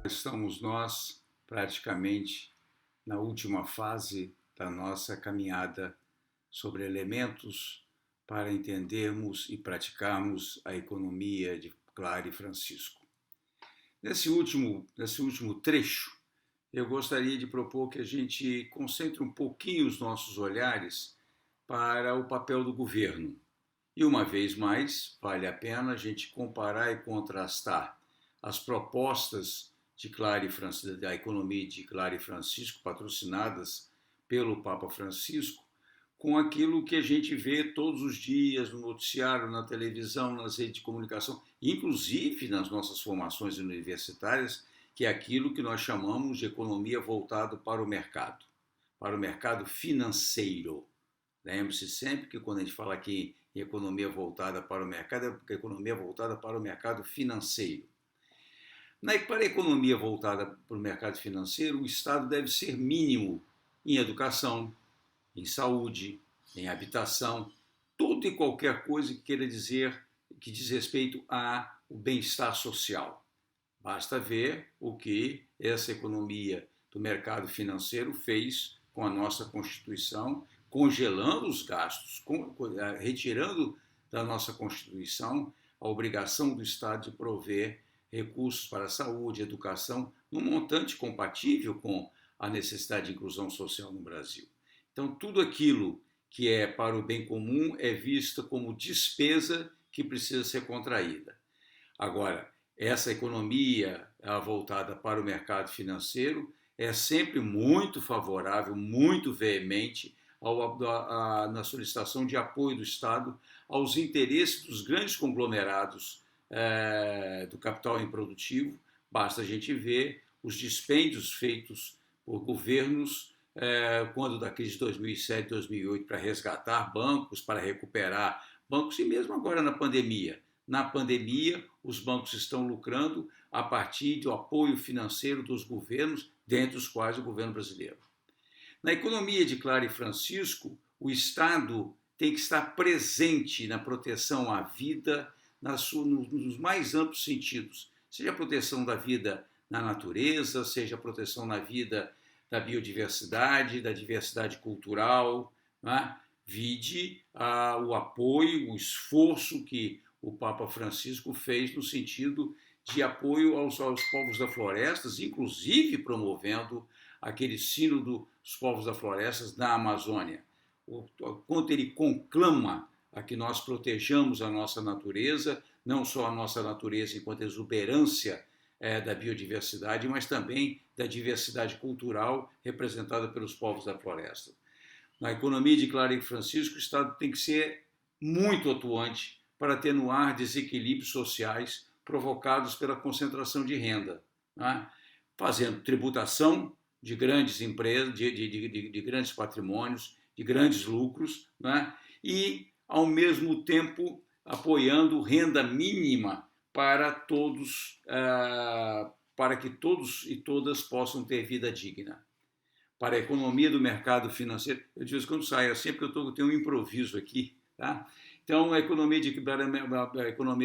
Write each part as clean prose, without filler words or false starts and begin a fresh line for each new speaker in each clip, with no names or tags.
Estamos nós praticamente na última fase da nossa caminhada sobre elementos para entendermos e praticarmos a economia de Clare e Francisco. Nesse último trecho, eu gostaria de propor que a gente concentre um pouquinho os nossos olhares para o papel do governo. E uma vez mais, vale a pena a gente comparar e contrastar as propostas da economia de Clare e Francisco, patrocinadas pelo Papa Francisco, com aquilo que a gente vê todos os dias no noticiário, na televisão, nas redes de comunicação, inclusive nas nossas formações universitárias, que é aquilo que nós chamamos de economia voltada para o mercado financeiro. Lembre-se sempre que quando a gente fala aqui em economia voltada para o mercado, é economia voltada para o mercado financeiro. Para a economia voltada para o mercado financeiro, o Estado deve ser mínimo em educação, em saúde, em habitação, tudo e qualquer coisa que queira dizer que diz respeito ao bem-estar social. Basta ver o que essa economia do mercado financeiro fez com a nossa Constituição, congelando os gastos, retirando da nossa Constituição a obrigação do Estado de prover recursos para a saúde, educação, num montante compatível com a necessidade de inclusão social no Brasil. Então, tudo aquilo que é para o bem comum é visto como despesa que precisa ser contraída. Agora, essa economia voltada para o mercado financeiro é sempre muito favorável, muito veemente na solicitação de apoio do Estado aos interesses dos grandes conglomerados do capital improdutivo. Basta a gente ver os dispêndios feitos por governos quando da crise de 2007, 2008, para resgatar bancos, para recuperar bancos, e mesmo agora na pandemia. Na pandemia, os bancos estão lucrando a partir do apoio financeiro dos governos, dentre os quais o governo brasileiro. Na economia de Clare e Francisco, o Estado tem que estar presente na proteção à vida, nos mais amplos sentidos, seja a proteção da vida na natureza, seja a proteção na vida da biodiversidade, da diversidade cultural, né? Vide o apoio, o esforço que o Papa Francisco fez no sentido de apoio aos povos da floresta, inclusive promovendo aquele sínodo dos povos da floresta na Amazônia. Quanto ele conclama a que nós protejamos a nossa natureza, não só a nossa natureza enquanto exuberância da biodiversidade, mas também da diversidade cultural representada pelos povos da floresta. Na economia de Clare e Francisco, o Estado tem que ser muito atuante para atenuar desequilíbrios sociais provocados pela concentração de renda, né? Fazendo tributação de grandes empresas, de grandes patrimônios, de grandes lucros, né? E, ao mesmo tempo, apoiando renda mínima para todos, para que todos e todas possam ter vida digna. Para a economia do mercado financeiro, eu de vez em quando saio assim, porque eu tenho um improviso aqui, tá? Então, a economia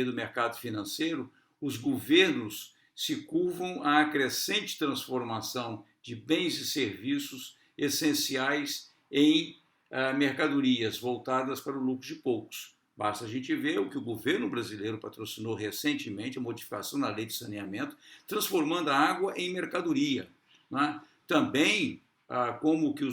do mercado financeiro, os governos se curvam à crescente transformação de bens e serviços essenciais em mercadorias voltadas para o lucro de poucos. Basta a gente ver o que o governo brasileiro patrocinou recentemente, a modificação na lei de saneamento, transformando a água em mercadoria, né? Também como que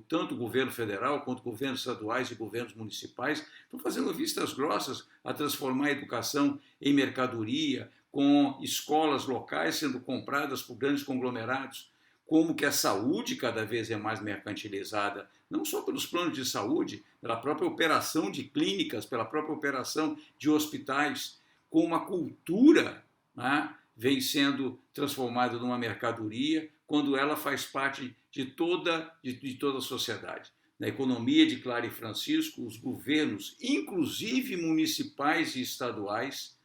tanto o governo federal quanto governos estaduais e governos municipais estão fazendo vistas grossas a transformar a educação em mercadoria, com escolas locais sendo compradas por grandes conglomerados, como que a saúde cada vez é mais mercantilizada, não só pelos planos de saúde, pela própria operação de clínicas, pela própria operação de hospitais, como a cultura, né, vem sendo transformada numa mercadoria, quando ela faz parte de toda a sociedade. Na economia de Clare e Francisco, os governos, inclusive municipais e estaduais,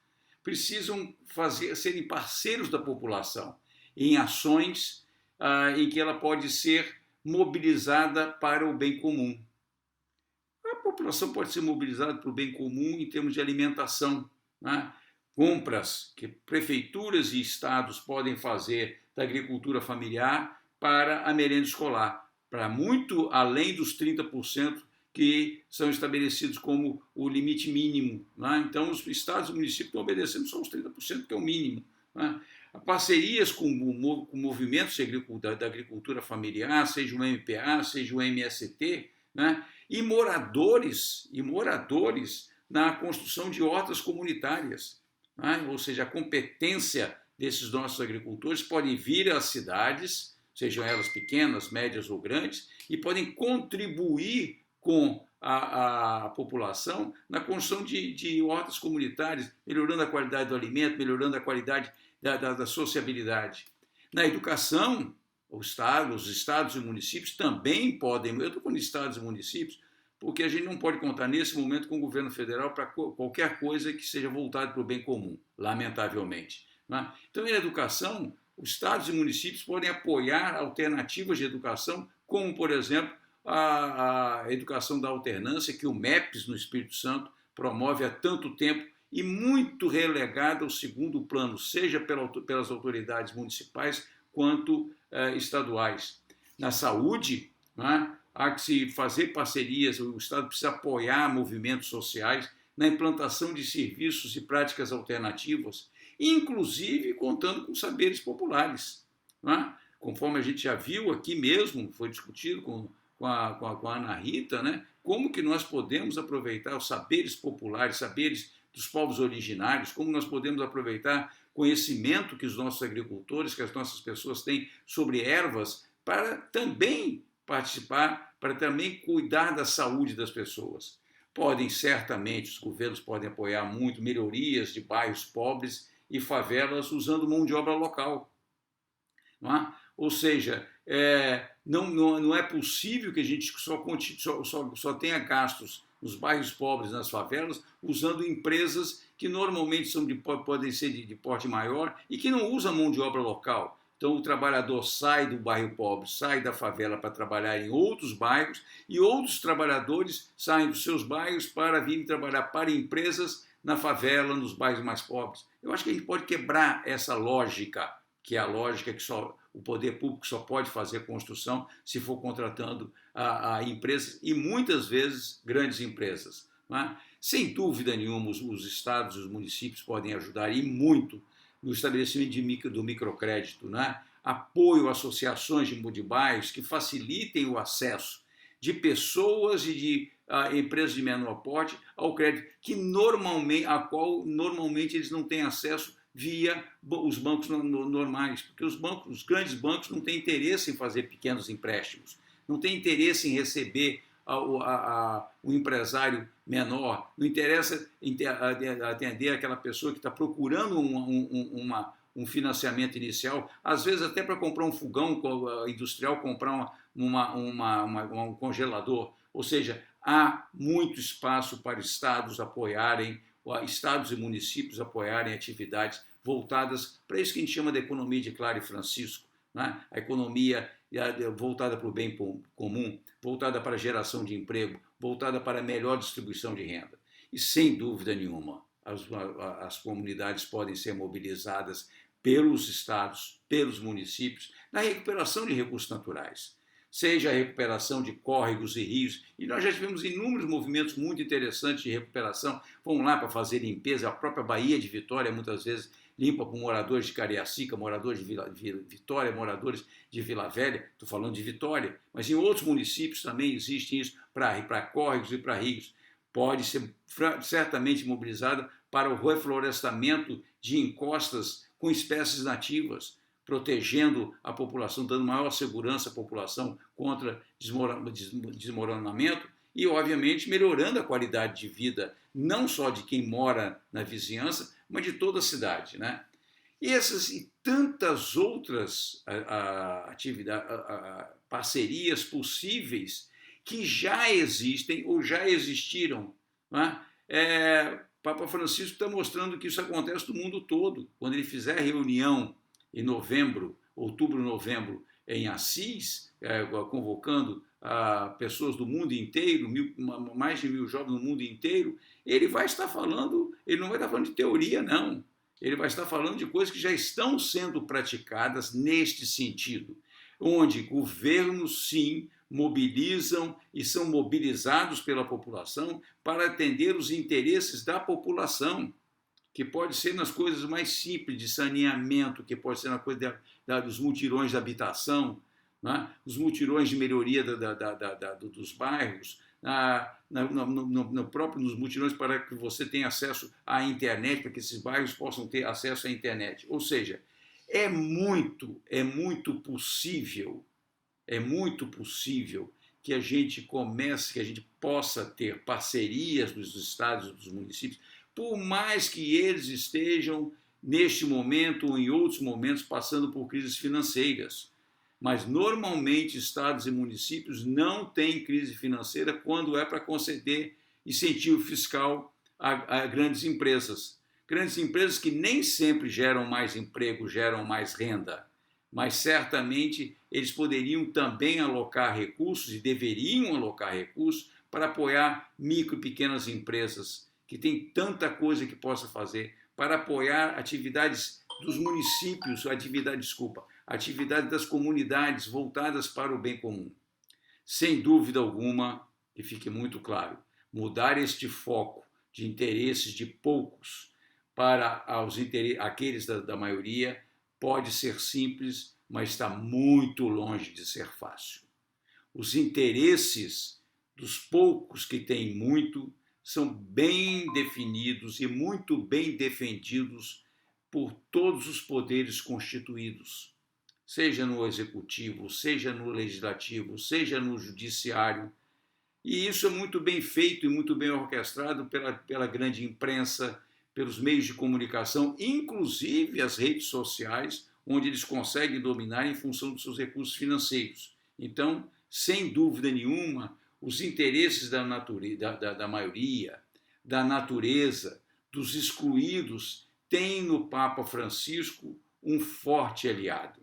precisam serem parceiros da população em ações em que ela pode ser mobilizada para o bem comum. A população pode ser mobilizada para o bem comum em termos de alimentação, né? compras que prefeituras e estados podem fazer da agricultura familiar para a merenda escolar, para muito além dos 30% que são estabelecidos como o limite mínimo. Né? Então, os estados e municípios estão obedecendo só os 30%, que é o mínimo. Né? Parcerias com movimentos da agricultura familiar, seja o MPA, seja o MST, né? e moradores na construção de hortas comunitárias. Né? Ou seja, a competência desses nossos agricultores pode vir às cidades, sejam elas pequenas, médias ou grandes, e podem contribuir com a população na construção de hortas comunitárias, melhorando a qualidade do alimento, melhorando a qualidade da sociabilidade. Na educação, os estados e municípios também podem, eu estou falando de estados e municípios, porque a gente não pode contar nesse momento com o governo federal para qualquer coisa que seja voltada para o bem comum, lamentavelmente. Né? Então, em educação, os estados e municípios podem apoiar alternativas de educação, como, por exemplo, a educação da alternância, que o MEPS, no Espírito Santo, promove há tanto tempo e muito relegada ao segundo plano, seja pelas autoridades municipais quanto estaduais. Na saúde, né, há que se fazer parcerias, o Estado precisa apoiar movimentos sociais na implantação de serviços e práticas alternativas, inclusive contando com saberes populares. Né? Conforme a gente já viu aqui mesmo, foi discutido com a Ana Rita, né? Como que nós podemos aproveitar os saberes populares, saberes dos povos originários, como nós podemos aproveitar conhecimento que os nossos agricultores, que as nossas pessoas têm sobre ervas, para também participar, para também cuidar da saúde das pessoas. Certamente, os governos podem apoiar muito melhorias de bairros pobres e favelas usando mão de obra local. Não é? Ou seja, não é possível que a gente só tenha gastos nos bairros pobres, nas favelas, usando empresas que normalmente podem ser de porte maior e que não usam mão de obra local. Então, o trabalhador sai do bairro pobre, sai da favela para trabalhar em outros bairros e outros trabalhadores saem dos seus bairros para vir trabalhar para empresas na favela, nos bairros mais pobres. Eu acho que a gente pode quebrar essa lógica, que é a lógica que só o poder público só pode fazer construção se for contratando a empresas, e muitas vezes grandes empresas. Não é? Sem dúvida nenhuma, os estados e os municípios podem ajudar, e muito, no estabelecimento do microcrédito, né? Apoio a associações de bairros que facilitem o acesso de pessoas e de empresas de menor porte ao crédito, a qual normalmente eles não têm acesso via os bancos normais, porque os grandes bancos não têm interesse em fazer pequenos empréstimos, não têm interesse em receber o empresário menor, não interessa atender aquela pessoa que está procurando um financiamento inicial, às vezes até para comprar um fogão industrial, comprar um congelador. Ou seja, há muito espaço para estados e municípios apoiarem atividades voltadas para isso que a gente chama de economia de Clare Francisco, né? A economia voltada para o bem comum, voltada para a geração de emprego, voltada para a melhor distribuição de renda. E, sem dúvida nenhuma, as comunidades podem ser mobilizadas pelos estados, pelos municípios, na recuperação de recursos naturais, seja a recuperação de córregos e rios, e nós já tivemos inúmeros movimentos muito interessantes de recuperação. Vamos lá para fazer limpeza, a própria Baía de Vitória, muitas vezes, limpa por moradores de Cariacica, moradores de Vitória, moradores de Vila Velha, estou falando de Vitória, mas em outros municípios também existe isso, para córregos e para rios. Pode ser certamente mobilizada para o reflorestamento de encostas com espécies nativas, protegendo a população, dando maior segurança à população contra desmoronamento e, obviamente, melhorando a qualidade de vida, não só de quem mora na vizinhança, mas de toda a cidade. Né? E essas e tantas outras parcerias possíveis que já existem ou já existiram. Né? Papa Francisco está mostrando que isso acontece no mundo todo. Quando ele fizer reunião em outubro, novembro, em Assis, convocando pessoas do mundo inteiro, mais de 1.000 jovens no mundo inteiro, ele vai estar falando, ele não vai estar falando de teoria, não. Ele vai estar falando de coisas que já estão sendo praticadas neste sentido, onde governos, sim, mobilizam e são mobilizados pela população para atender os interesses da população, que pode ser nas coisas mais simples de saneamento, que pode ser na coisa dos mutirões de habitação, né? Os mutirões de melhoria dos bairros, no próprio nos mutirões para que você tenha acesso à internet, para que esses bairros possam ter acesso à internet. Ou seja, é muito possível que a gente comece, que a gente possa ter parcerias dos estados e dos municípios, por mais que eles estejam, neste momento ou em outros momentos, passando por crises financeiras. Mas, normalmente, estados e municípios não têm crise financeira quando é para conceder incentivo fiscal a grandes empresas. Grandes empresas que nem sempre geram mais emprego, geram mais renda, mas certamente eles poderiam também alocar recursos e deveriam alocar recursos para apoiar micro e pequenas empresas que têm tanta coisa que possa fazer, para apoiar atividades dos municípios, atividades das comunidades voltadas para o bem comum. Sem dúvida alguma, que fique muito claro, mudar este foco de interesses de poucos para aqueles da maioria pode ser simples, mas está muito longe de ser fácil. Os interesses dos poucos que têm muito são bem definidos e muito bem defendidos por todos os poderes constituídos, seja no executivo, seja no legislativo, seja no judiciário. E isso é muito bem feito e muito bem orquestrado pela grande imprensa, pelos meios de comunicação, inclusive as redes sociais, onde eles conseguem dominar em função dos seus recursos financeiros. Então, sem dúvida nenhuma, os interesses da maioria, da natureza, dos excluídos, têm no Papa Francisco um forte aliado.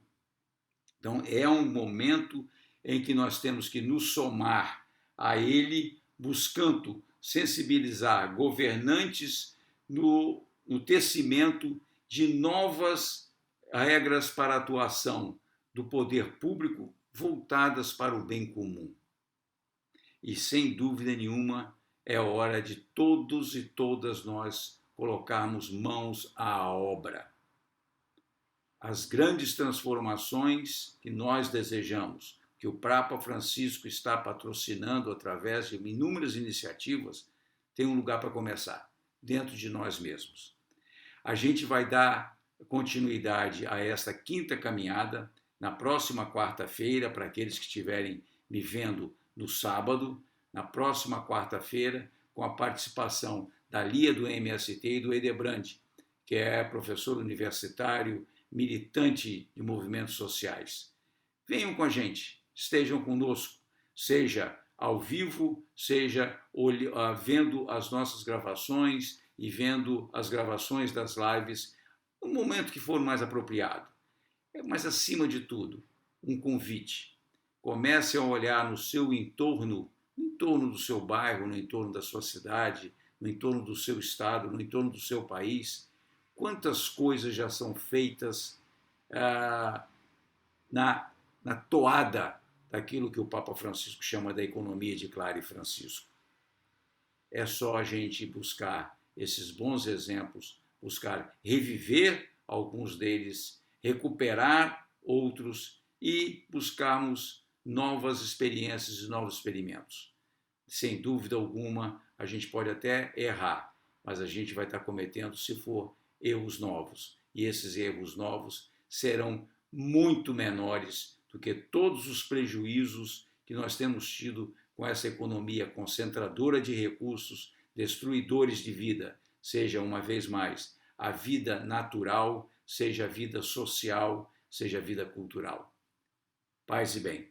Então, é um momento em que nós temos que nos somar a ele, buscando sensibilizar governantes no tecimento de novas regras para a atuação do poder público voltadas para o bem comum. E, sem dúvida nenhuma, é hora de todos e todas nós colocarmos mãos à obra. As grandes transformações que nós desejamos, que o Papa Francisco está patrocinando através de inúmeras iniciativas, tem um lugar para começar, dentro de nós mesmos. A gente vai dar continuidade a esta quinta caminhada na próxima quarta-feira, para aqueles que estiverem me vendo no sábado, na próxima quarta-feira, com a participação da Lia do MST e do Edebrand, que é professor universitário, militante de movimentos sociais. Venham com a gente, estejam conosco, seja ao vivo, seja vendo as nossas gravações e vendo as gravações das lives no momento que for mais apropriado. Mas, acima de tudo, um convite. Comece a olhar no seu entorno, no entorno do seu bairro, no entorno da sua cidade, no entorno do seu estado, no entorno do seu país. Quantas coisas já são feitas na toada daquilo que o Papa Francisco chama da economia de Clara e Francisco. É só a gente buscar esses bons exemplos, buscar reviver alguns deles, recuperar outros e buscarmos novas experiências e novos experimentos. Sem dúvida alguma, a gente pode até errar, mas a gente vai estar cometendo, se for, erros novos. E esses erros novos serão muito menores do que todos os prejuízos que nós temos tido com essa economia concentradora de recursos, destruidores de vida, seja, uma vez mais, a vida natural, seja a vida social, seja a vida cultural. Paz e bem.